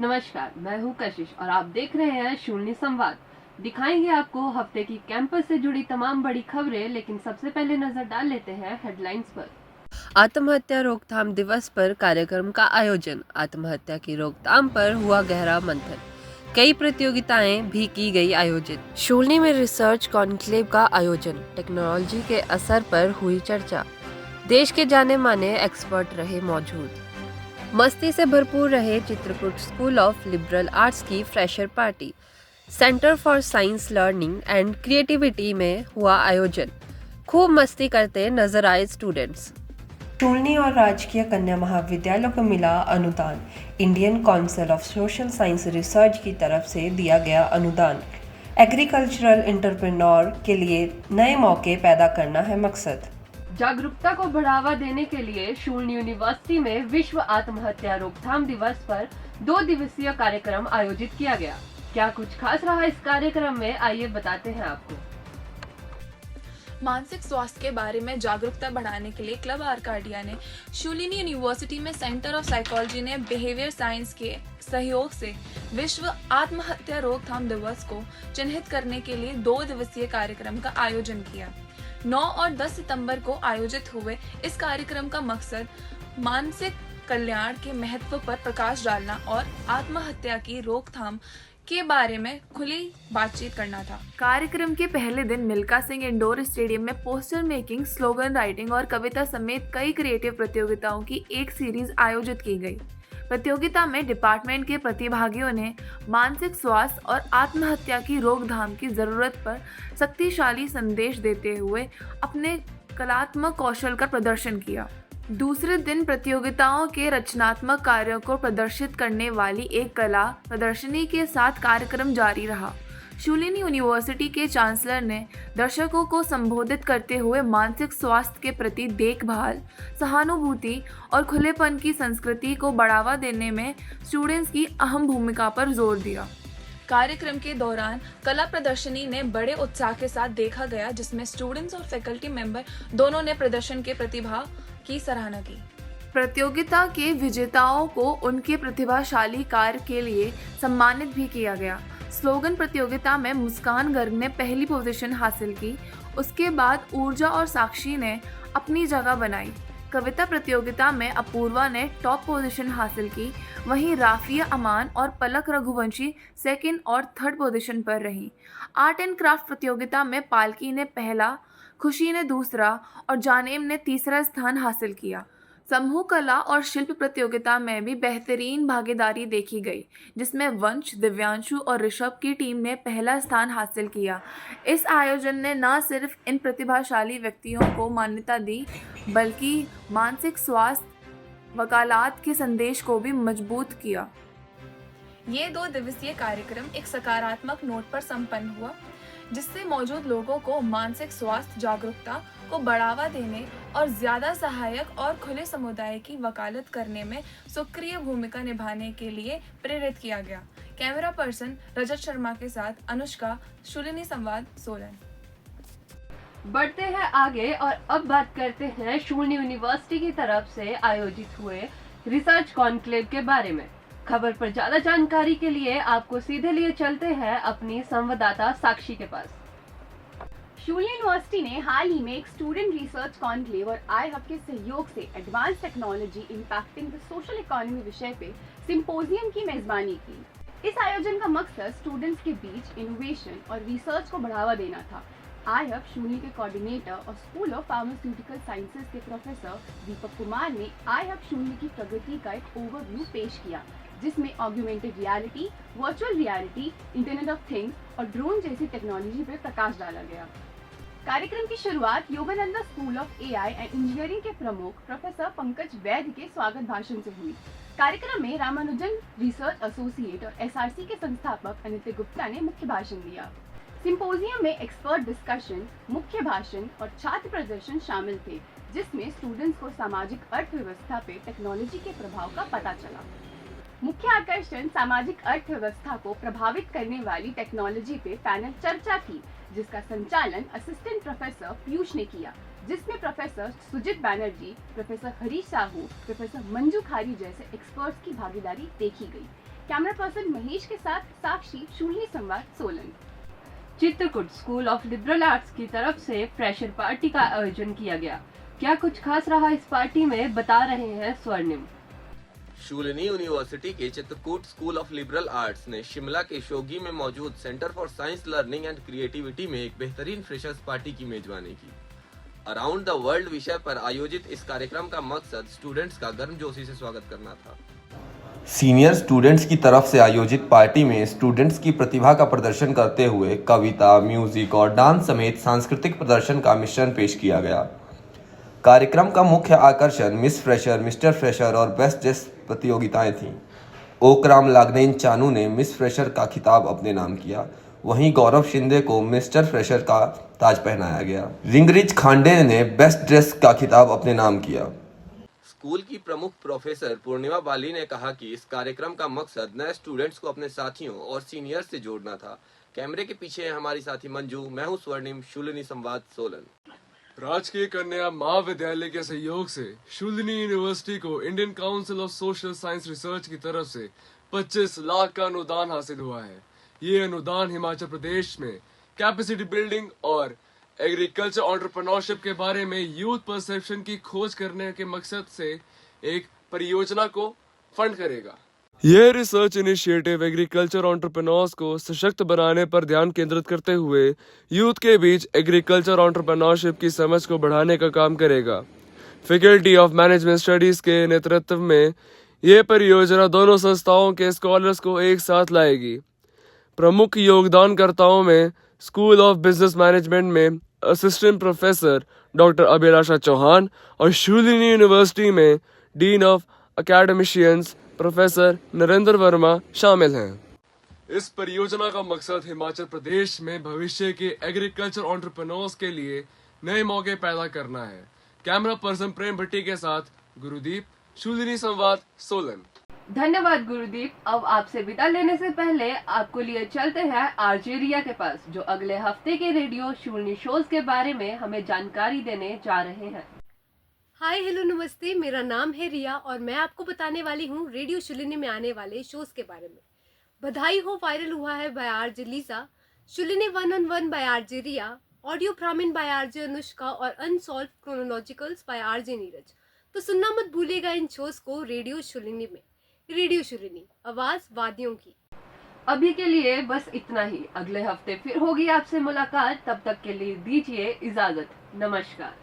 नमस्कार, मैं हूं कशिश और आप देख रहे हैं शून्य संवाद। दिखाएंगे आपको हफ्ते की कैंपस से जुड़ी तमाम बड़ी खबरें, लेकिन सबसे पहले नजर डाल लेते हैं हेडलाइंस पर। आत्महत्या रोकथाम दिवस पर कार्यक्रम का आयोजन। आत्महत्या की रोकथाम पर हुआ गहरा मंथन। कई प्रतियोगिताएं भी की गई आयोजित। शून्य में रिसर्च कॉन्क्लेव का आयोजन। टेक्नोलॉजी के असर पर हुई चर्चा। देश के जाने माने एक्सपर्ट रहे मौजूद। मस्ती से भरपूर रहे Chitrakoot school of liberal arts की fresher party. Centre for science learning and creativity में हुआ आयोजन। खूब मस्ती करते नजर आए स्टूडेंट्स। शूलनी और राजकीय कन्या महाविद्यालयों को मिला अनुदान। Indian council of social science research की तरफ से दिया गया अनुदान। एग्रीकल्चरल एंटरप्रेन्योर के लिए नए मौके पैदा करना है मकसद। जागरूकता को बढ़ावा देने के लिए शून्य यूनिवर्सिटी में विश्व आत्महत्या रोकथाम दिवस पर 2 दिवसीय कार्यक्रम आयोजित किया गया। क्या कुछ खास रहा इस कार्यक्रम में, आइए बताते हैं आपको। मानसिक स्वास्थ्य के बारे में जागरूकता बढ़ाने के लिए क्लब आर्काडिया ने शूलिनी यूनिवर्सिटी में सेंटर ऑफ साइकोलॉजी ने बिहेवियर साइंस के सहयोग से विश्व आत्महत्या रोकथाम दिवस को चिन्हित करने के लिए 2 दिवसीय कार्यक्रम का आयोजन किया। 9 और 10 सितंबर को आयोजित हुए इस कार्यक्रम का मकसद मानसिक कल्याण के महत्व पर प्रकाश डालना और आत्महत्या की रोकथाम के बारे में खुली बातचीत करना था। कार्यक्रम के पहले दिन मिल्खा सिंह इंडोर स्टेडियम में पोस्टर मेकिंग, स्लोगन राइटिंग और कविता समेत कई क्रिएटिव प्रतियोगिताओं की एक सीरीज आयोजित की गई। प्रतियोगिता में डिपार्टमेंट के प्रतिभागियों ने मानसिक स्वास्थ्य और आत्महत्या की रोकथाम की जरूरत पर शक्तिशाली संदेश देते हुए अपने कलात्मक कौशल का प्रदर्शन किया। दूसरे दिन प्रतियोगिताओं के रचनात्मक कार्यों को प्रदर्शित करने वाली एक कला प्रदर्शनी के साथ कार्यक्रम जारी रहा। शूलिनी यूनिवर्सिटी के चांसलर ने दर्शकों को संबोधित करते हुए मानसिक स्वास्थ्य के प्रति देखभाल, सहानुभूति और खुलेपन की संस्कृति को बढ़ावा देने में स्टूडेंट्स की अहम भूमिका पर जोर दिया। कार्यक्रम के दौरान कला प्रदर्शनी ने बड़े उत्साह के साथ देखा गया, जिसमें स्टूडेंट्स और फैकल्टी मेंबर दोनों ने प्रदर्शन के प्रतिभा की सराहना की। प्रतियोगिता के विजेताओं को उनके प्रतिभाशाली कार्य के लिए सम्मानित भी किया गया। स्लोगन प्रतियोगिता में मुस्कान गर्ग ने पहली पोजीशन हासिल की। उसके बाद ऊर्जा और साक्षी ने अपनी जगह बनाई। कविता प्रतियोगिता में अपूर्वा ने टॉप पोजीशन हासिल की, वहीं राफिया अमान और पलक रघुवंशी सेकंड और थर्ड पोजीशन पर रहीं। आर्ट एंड क्राफ्ट प्रतियोगिता में पालकी ने पहला, खुशी ने दूसरा और जानेम ने तीसरा स्थान हासिल किया। समूह कला और शिल्प प्रतियोगिता में भी बेहतरीन भागीदारी देखी गई, जिसमें वंश, दिव्यांशु और ऋषभ की टीम ने पहला स्थान हासिल किया। इस आयोजन ने न सिर्फ इन प्रतिभाशाली व्यक्तियों को मान्यता दी, बल्कि मानसिक स्वास्थ्य वकालत के संदेश को भी मजबूत किया। ये 2 दिवसीय कार्यक्रम एक सकारात्मक नोट पर संपन्न हुआ, जिससे मौजूद लोगों को मानसिक स्वास्थ्य जागरूकता को बढ़ावा देने और ज्यादा सहायक और खुले समुदाय की वकालत करने में सक्रिय भूमिका निभाने के लिए प्रेरित किया गया। कैमरा पर्सन रजत शर्मा के साथ अनुष्का, शूलिनी संवाद, सोलन। बढ़ते हैं आगे और अब बात करते हैं शून्य यूनिवर्सिटी की तरफ से आयोजित हुए रिसर्च कॉन्क्लेव के बारे में। खबर पर ज्यादा जानकारी के लिए आपको सीधे लिए चलते हैं अपनी संवाददाता साक्षी के पास। शूलिनी यूनिवर्सिटी ने हाल ही में एक स्टूडेंट रिसर्च कॉन्क्लेव और आई हब के सहयोग से advance technology impacting the social economy विषय पे सिंपोजियम की मेजबानी की। इस आयोजन का मकसद स्टूडेंट्स के बीच इनोवेशन और रिसर्च को बढ़ावा देना था। आई हब शूलिनी के कोऑर्डिनेटर और स्कूल ऑफ फार्मास्यूटिकल साइंसेज के प्रोफेसर दीपक कुमार ने आई हब शूलिनी की प्रगति का एक ओवरव्यू पेश किया, जिसमें augmented reality, virtual reality, internet of things और ड्रोन जैसी टेक्नोलॉजी पर प्रकाश डाला गया। कार्यक्रम की शुरुआत Yogananda school of AI and engineering के प्रमुख प्रोफेसर पंकज वैद्य के स्वागत भाषण से हुई। कार्यक्रम में रामानुजन रिसर्च एसोसिएट और एसआरसी के संस्थापक अनित्य गुप्ता ने मुख्य भाषण दिया। सिंपोजियम में एक्सपर्ट डिस्कशन, मुख्य भाषण और छात्र प्रदर्शन शामिल थे, जिसमें स्टूडेंट्स को सामाजिक अर्थव्यवस्था पे टेक्नोलॉजी के प्रभाव का पता चला। मुख्य आकर्षण सामाजिक अर्थव्यवस्था को प्रभावित करने वाली टेक्नोलॉजी पे पैनल चर्चा थी, जिसका संचालन असिस्टेंट प्रोफेसर पीयूष ने किया, जिसमें प्रोफेसर सुजित बैनर्जी, प्रोफेसर हरीश साहू, प्रोफेसर मंजू खारी जैसे एक्सपर्ट्स की भागीदारी देखी गई। कैमरा पर्सन महेश के साथ साक्षी, शूलिनी संवाद, Solan. Chitrakoot school of liberal arts की तरफ से फ्रेशर पार्टी का आयोजन किया गया। क्या कुछ खास रहा इस पार्टी में, बता रहे हैं स्वर्णिम। शूलिनी यूनिवर्सिटी के Chitrakoot school of liberal arts ने शिमला के शोगी में मौजूद centre for science learning and creativity में एक बेहतरीन फ्रेशर्स पार्टी की मेजबानी की। अराउंड द वर्ल्ड विषय पर आयोजित इस कार्यक्रम का मकसद स्टूडेंट्स का गर्मजोशी से स्वागत करना था। सीनियर स्टूडेंट्स की तरफ से आयोजित पार्टी में स्टूडेंट्स की प्रतिभा का प्रदर्शन करते हुए कविता, म्यूजिक और डांस समेत सांस्कृतिक प्रदर्शन का मिश्रण पेश किया गया। कार्यक्रम का मुख्य आकर्षण मिस फ्रेशर, मिस्टर फ्रेशर और बेस्ट ड्रेस प्रतियोगिताएं थीं। ओकराम लागनेन चानू ने मिस फ्रेशर का खिताब अपने नाम किया, वहीं गौरव शिंदे को मिस्टर फ्रेशर का ताज पहनाया गया। रिंगरिच खांडे ने बेस्ट ड्रेस का खिताब अपने नाम किया। स्कूल की प्रमुख प्रोफेसर पूर्णिमा बाली ने कहा कि इस कार्यक्रम का मकसद नए स्टूडेंट्स को अपने साथियों और सीनियर्स से जोड़ना था। कैमरे के पीछे है हमारी साथी मंजू, मैं हूं स्वर्णिम, शूलिनी संवाद, सोलन। राजकीय कन्या महाविद्यालय के सहयोग से शूलिनी यूनिवर्सिटी को Indian council of social science research की तरफ से 25 लाख का अनुदान हासिल हुआ है। ये अनुदान हिमाचल प्रदेश में कैपेसिटी बिल्डिंग और एग्रीकल्चर एंटरप्रेन्योरशिप के बारे में यूथ परसेप्शन की खोज करने के मकसद से एक परियोजना को फंड करेगा। यह रिसर्च इनिशिएटिव एग्रीकल्चर एंटरप्रेन्योर्स को सशक्त बनाने पर ध्यान केंद्रित करते हुए यूथ के बीच एग्रीकल्चर एंटरप्रेन्योरशिप की समझ को बढ़ाने का काम करेगा। फैकल्टी ऑफ मैनेजमेंट स्टडीज के नेतृत्व में यह परियोजना दोनों संस्थाओं के स्कॉलर्स को एक साथ लाएगी। प्रमुख योगदानकर्ताओं में स्कूल ऑफ बिजनेस मैनेजमेंट में असिस्टेंट प्रोफेसर डॉक्टर अभिलाषा चौहान और शूलिनी यूनिवर्सिटी में dean of academicians professor Narendra Verma शामिल हैं। इस परियोजना का मकसद हिमाचल प्रदेश में भविष्य के एग्रीकल्चर एंटरप्रेन्योर्स के लिए नए मौके पैदा करना है। कैमरा पर्सन प्रेम भट्टी के साथ गुरुदीप, शूलिनी संवाद, सोलन। धन्यवाद गुरुदीप। अब आपसे विदा लेने से पहले आपको लिए चलते हैं आरजे रिया के पास, जो अगले हफ्ते के रेडियो शूलिनी शोज के बारे में हमें जानकारी देने जा रहे हैं। हाय हेलो नमस्ते, मेरा नाम है रिया और मैं आपको बताने वाली हूँ रेडियो शूलिनी में आने वाले शोज के बारे में। बधाई हो वायरल हुआ है by RJ Lisa, Shoolini 1-on-1 by RJ Riya, audio ब्राह्मण बाय आरजे अनुष्का और unsolved chronologicals by RJ Neeraj. तो सुनना मत भूलिएगा इन शोज को रेडियो शूलिनी में। रेडियो शूलिनी, आवाज वादियों की। अभी के लिए बस इतना ही। अगले हफ्ते फिर होगी आपसे मुलाकात, तब तक के लिए दीजिए इजाजत। नमस्कार।